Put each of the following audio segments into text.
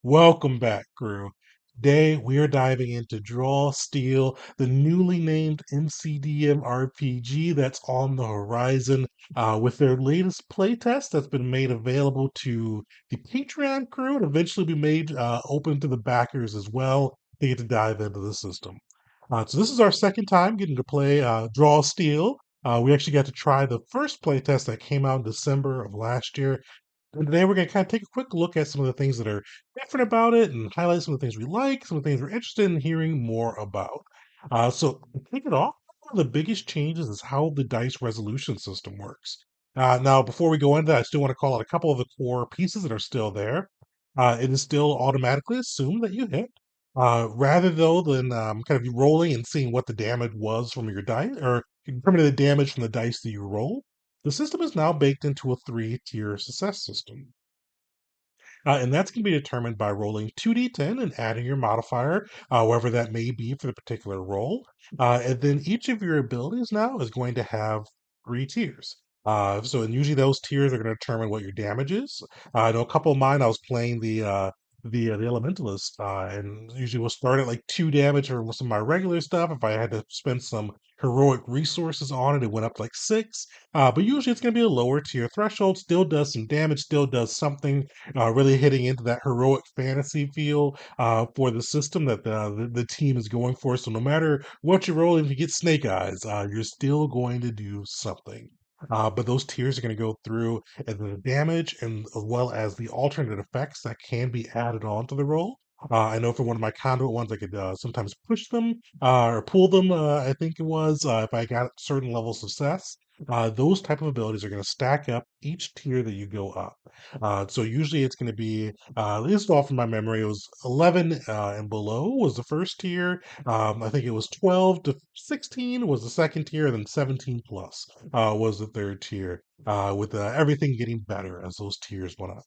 Welcome back, crew. Today we are diving into Draw Steel, the newly named MCDM RPG that's on the horizon, with their latest playtest that's been made available to the Patreon crew and eventually be made open to the backers as well. They get to dive into the system. So this is our second time getting to play Draw Steel. We actually got to try the first playtest that came out in December of last year, and today we're going to kind of take a quick look at some of the things that are different about it and highlight some of the things we like, some of the things we're interested in hearing more about. So, to kick it off, one of the biggest changes is how the dice resolution system works. Now, before we go into that, I still want to call out a couple of the core pieces that are still there. It is still automatically assumed that you hit. Rather though than kind of rolling and seeing what the damage was from your dice, or determining the damage from the dice that you roll, the system is now baked into a three-tier success system. And that's going to be determined by rolling 2d10 and adding your modifier, wherever that may be for the particular roll. And then each of your abilities now is going to have three tiers. And usually those tiers are going to determine what your damage is. I know a couple of mine, I was playing the Elementalist, and usually we'll start at like 2 damage or some of my regular stuff. If I had to spend some heroic resources on it, it went up to like 6. But usually it's going to be a lower tier threshold, still does some damage, still does something, really hitting into that heroic fantasy feel for the system that the team is going for. So no matter what you roll, if you get snake eyes, you're still going to do something. But those tiers are going to go through and the damage and as well as the alternate effects that can be added on to the roll. I know for one of my conduit ones, I could sometimes push them or pull them. I think it was if I got certain level of success. Those type of abilities are going to stack up each tier that you go up. So usually it's going to be, at least off of my memory, it was 11 and below was the first tier. I think it was 12 to 16 was the second tier, and then 17 plus was the third tier, with everything getting better as those tiers went up.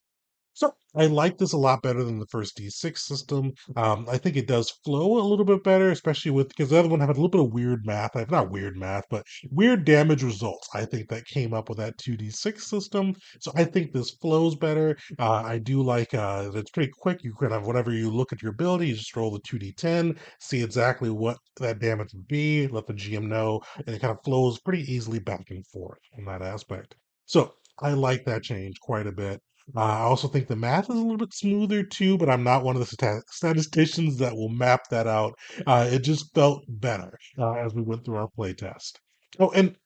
So I like this a lot better than the first D6 system. I think it does flow a little bit better, especially with because the other one had a little bit of weird math. Not weird math, but weird damage results. I think that came up with that 2D6 system. So I think this flows better. I do like that it's pretty quick. You can have whatever you look at your ability, you just roll the 2D10, see exactly what that damage would be, let the GM know, and it kind of flows pretty easily back and forth in that aspect. So I like that change quite a bit. I also think the math is a little bit smoother too, but I'm not one of the statisticians that will map that out. It just felt better as we went through our playtest. Oh, and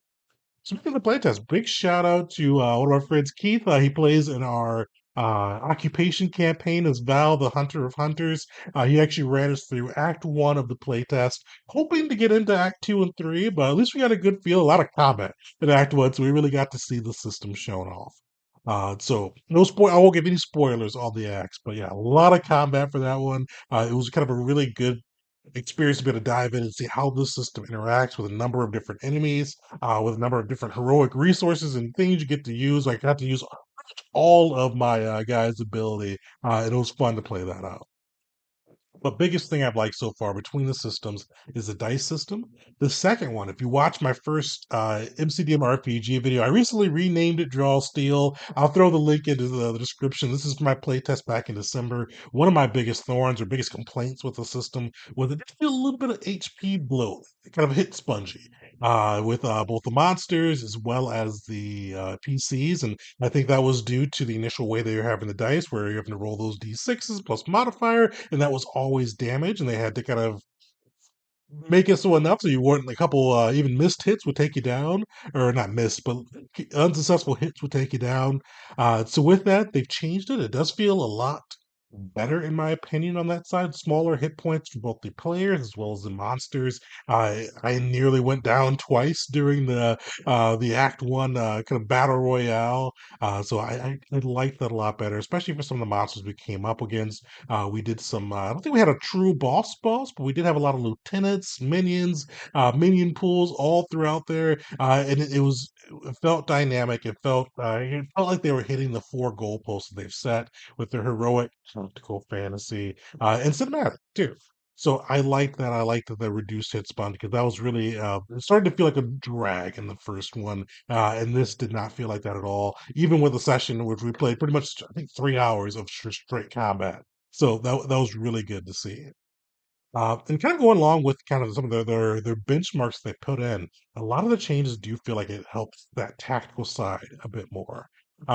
speaking of the playtest, big shout out to one of our friends, Keith. He plays in our occupation campaign as Val, the Hunter of Hunters. He actually ran us through Act 1 of the playtest, hoping to get into Act 2 and 3, but at least we got a good feel, a lot of combat in Act 1, so we really got to see the system shown off. So no spoil. I won't give any spoilers on the acts, but yeah, a lot of combat for that one. It was kind of a really good experience to be able to dive in and see how this system interacts with a number of different enemies, with a number of different heroic resources and things you get to use. I got to use all of my guys' ability, and it was fun to play that out. But biggest thing I've liked so far between the systems is the dice system. The second one, if you watch my first MCDM RPG video, I recently renamed it Draw Steel. I'll throw the link into the description. This is my playtest back in December. One of my biggest thorns or biggest complaints with the system was it did feel a little bit of HP bloat. It kind of hit spongy with both the monsters as well as the PCs. And I think that was due to the initial way they were having the dice, where you're having to roll those d6s plus modifier, and that was always damage, and they had to kind of make it so enough so you weren't a couple even missed hits would take you down, or not missed, but unsuccessful hits would take you down. So with that, they've changed it. It does feel a lot better in my opinion on that side. Smaller hit points for both the players as well as the monsters. I nearly went down twice during the Act One kind of battle royale. So I like that a lot better, especially for some of the monsters we came up against. We did some. I don't think we had a true boss, but we did have a lot of lieutenants, minions, minion pools all throughout there, and it felt dynamic. It felt like they were hitting the four goalposts that they've set with their heroic tactical fantasy and cinematic too. So I like that. I like that they reduced hit spawn because that was really it started to feel like a drag in the first one, and this did not feel like that at all. Even with the session in which we played pretty much I think 3 hours of straight combat. So that was really good to see. And kind of going along with kind of some of their benchmarks they put in, a lot of the changes do feel like it helps that tactical side a bit more.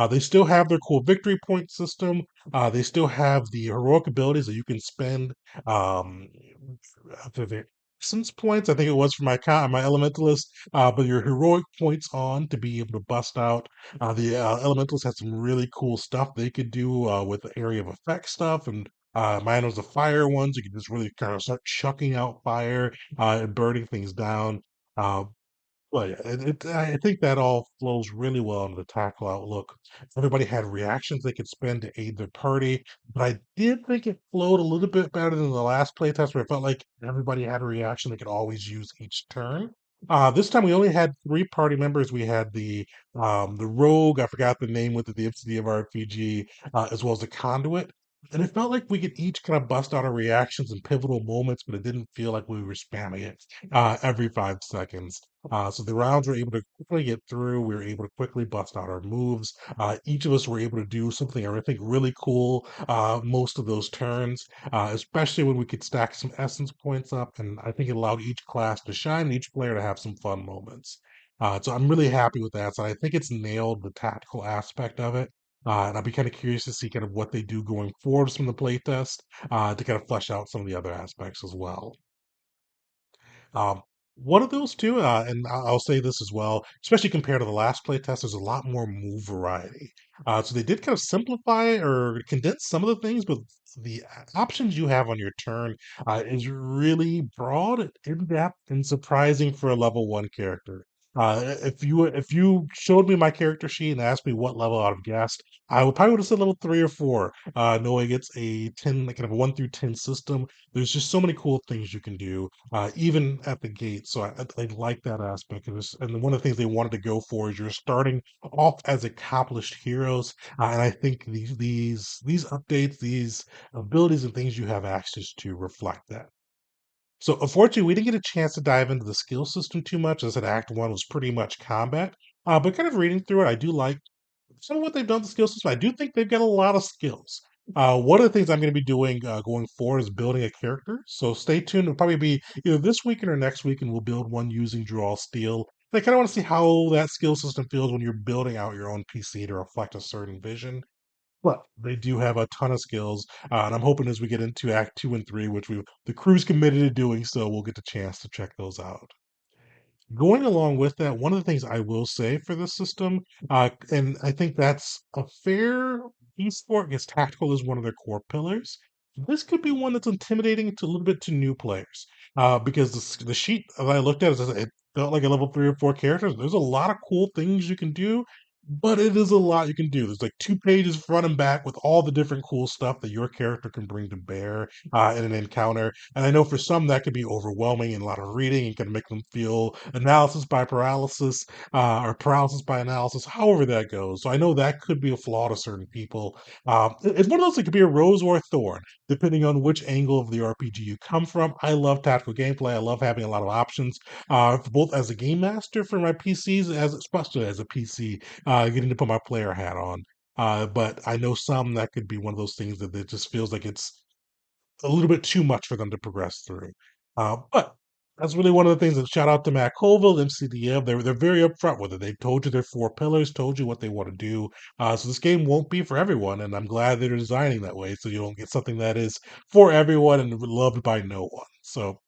They still have their cool victory point system. They still have the heroic abilities that you can spend um, for the essence points. I think it was for my elementalist, but your heroic points on to be able to bust out. The elementals had some really cool stuff they could do with the area of effect stuff and mine was the fire ones. You can just really kind of start chucking out fire and burning things down. Uh, well, yeah, I think that all flows really well into the tackle outlook. Everybody had reactions they could spend to aid their party, but I did think it flowed a little bit better than the last playtest where it felt like everybody had a reaction they could always use each turn. This time we only had three party members. We had the rogue, I forgot the name with the MCDM RPG, as well as the conduit. And it felt like we could each kind of bust out our reactions in pivotal moments, but it didn't feel like we were spamming it every 5 seconds. So the rounds were able to quickly get through. We were able to quickly bust out our moves. Each of us were able to do something I think really cool most of those turns, especially when we could stack some essence points up. And I think it allowed each class to shine and each player to have some fun moments. So I'm really happy with that. So I think it's nailed the tactical aspect of it. And I'll be kind of curious to see kind of what they do going forward from the playtest to kind of flesh out some of the other aspects as well. Um, one of those two, and I'll say this as well, especially compared to the last playtest, there's a lot more move variety. So they did kind of simplify or condense some of the things, but the options you have on your turn is really broad, in depth, and surprising for a level one character. If you showed me my character sheet and asked me what level out of guessed, I would probably would have said level 3 or 4, knowing it's a 10, like kind of a 1 through 10 system. There's just so many cool things you can do even at the gate. So I like that aspect of this. And one of the things they wanted to go for is you're starting off as accomplished heroes, and I think these updates, these abilities, and things you have access to reflect that. So unfortunately, we didn't get a chance to dive into the skill system too much, as an Act One was pretty much combat. But kind of reading through it, I do like some of what they've done to skill system. I do think they've got a lot of skills. One of the things I'm going to be doing going forward is building a character. So stay tuned. It'll probably be either this weekend or next week, and we'll build one using Draw Steel. I kind of want to see how that skill system feels when you're building out your own PC to reflect a certain vision. But they do have a ton of skills, and I'm hoping as we get into Act Two and Three, which the crew's committed to doing, so we'll get the chance to check those out. Going along with that, one of the things I will say for this system, and I think that's a fair piece for it, because tactical is one of their core pillars. This could be one that's intimidating to a little bit to new players, because the sheet that I looked at it felt like a level 3 or 4 characters. There's a lot of cool things you can do, but it is a lot you can do. There's like 2 pages front and back with all the different cool stuff that your character can bring to bear in an encounter. And I know for some that could be overwhelming and a lot of reading and can make them feel analysis by paralysis or paralysis by analysis, however that goes. So I know that could be a flaw to certain people. It's one of those that could be a rose or a thorn, depending on which angle of the RPG you come from. I love tactical gameplay. I love having a lot of options, both as a game master for my PCs, as especially as a PC, getting to put my player hat on. But I know some that could be one of those things that it just feels like it's a little bit too much for them to progress through. But that's really one of the things that shout out to Matt Colville, MCDM. They're very upfront with it. They've told you their 4 pillars, told you what they want to do. So this game won't be for everyone, and I'm glad they're designing that way so you don't get something that is for everyone and loved by no one. So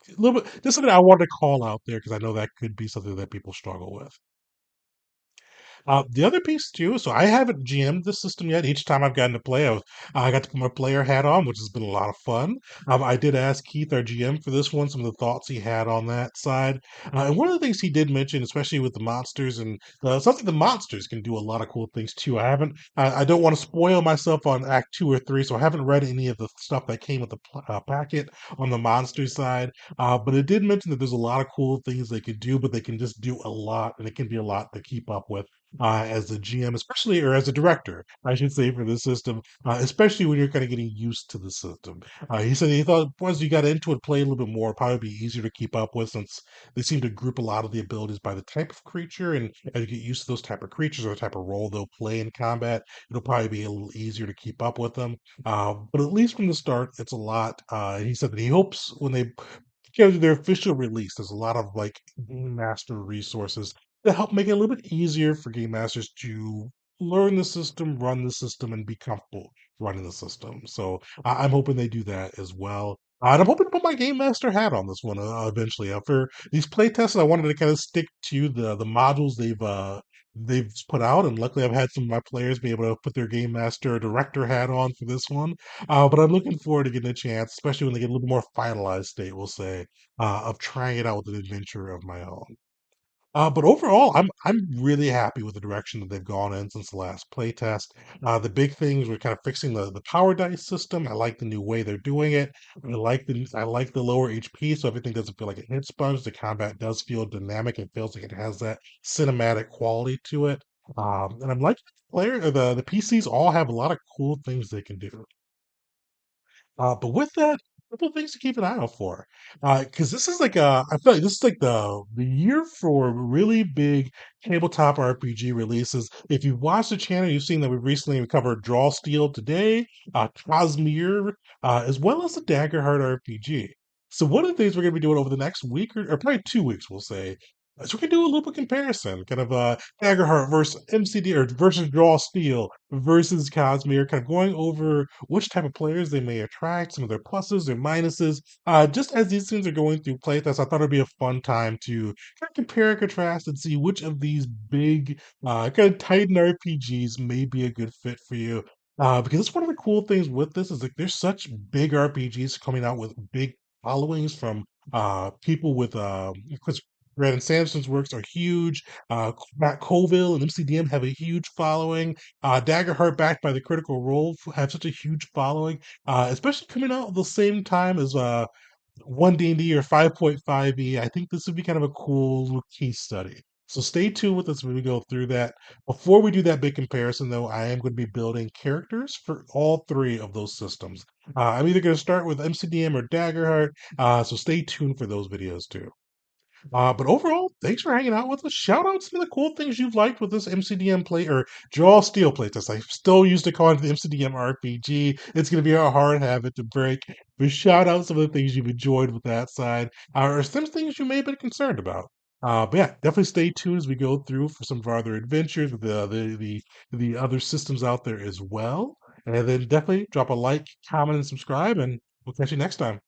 a little bit just something I wanted to call out there because I know that could be something that people struggle with. The other piece too, so I haven't GM'd the system yet. Each time I've gotten to play, I got to put my player hat on, which has been a lot of fun. I did ask Keith, our GM, for this one, some of the thoughts he had on that side. And one of the things he did mention, especially with the monsters, and something the monsters can do a lot of cool things too. I don't want to spoil myself on Act 2 or 3, so I haven't read any of the stuff that came with the packet on the monster side. But it did mention that there's a lot of cool things they could do, but they can just do a lot, and it can be a lot to keep up with. as a GM, especially or as a director, I should say, for the system, especially when you're kind of getting used to the system. He said he thought once you got into it, play a little bit more, it'd probably be easier to keep up with since they seem to group a lot of the abilities by the type of creature, and as you get used to those type of creatures or the type of role they'll play in combat, it'll probably be a little easier to keep up with them. But at least from the start, it's a lot. He said that he hopes when they get their official release, there's a lot of like game master resources to help make it a little bit easier for game masters to learn the system, run the system, and be comfortable running the system. So I'm hoping they do that as well. And I'm hoping to put my game master hat on this one eventually. For these playtests, I wanted to kind of stick to the modules they've put out, and luckily I've had some of my players be able to put their game master or director hat on for this one. But I'm looking forward to getting a chance, especially when they get a little more finalized state, we'll say, of trying it out with an adventure of my own. But overall, I'm really happy with the direction that they've gone in since the last playtest. The big things were kind of fixing the power dice system. I like the new way they're doing it. I like the lower HP, so everything doesn't feel like a hit sponge. The combat does feel dynamic. It feels like it has that cinematic quality to it. And I'm liking the player the PCs all have a lot of cool things they can do. But with that, a couple things to keep an eye out for, because this is like I feel like this is like the year for really big tabletop RPG releases. If you've watched the channel, you've seen that we recently covered Draw Steel today, Cosmere, as well as the Daggerheart RPG. So one of the things we're going to be doing over the next week or probably 2 weeks, we'll say, is we're going to do a little bit comparison, kind of Daggerheart versus MCD or versus Draw Steel versus Cosmere, kind of going over which type of players they may attract, some of their pluses, their minuses. Just as these things are going through playtests, I thought it'd be a fun time to kind of compare and contrast and see which of these big kind of Titan RPGs may be a good fit for you. Because it's one of the cool things with this is like there's such big RPGs coming out with big followings from people with because Brandon Sanderson's works are huge. Matt Colville and MCDM have a huge following. Daggerheart, backed by the Critical Role, have such a huge following, especially coming out at the same time as one D&D or 5.5e. I think this would be kind of a cool little case study. So stay tuned with us when we go through that. Before we do that big comparison, though, I am going to be building characters for all three of those systems. I'm either going to start with MCDM or Daggerheart, so stay tuned for those videos too. But overall, thanks for hanging out with us. Shout out some of the cool things you've liked with this MCDM play or Draw Steel playtest. I still used to call it the MCDM RPG. It's going to be a hard habit to break. But shout out some of the things you've enjoyed with that side, or some things you may have been concerned about. But yeah, definitely stay tuned as we go through for some of our other adventures with the other systems out there as well. And then definitely drop a like, comment, and subscribe, and we'll catch you next time.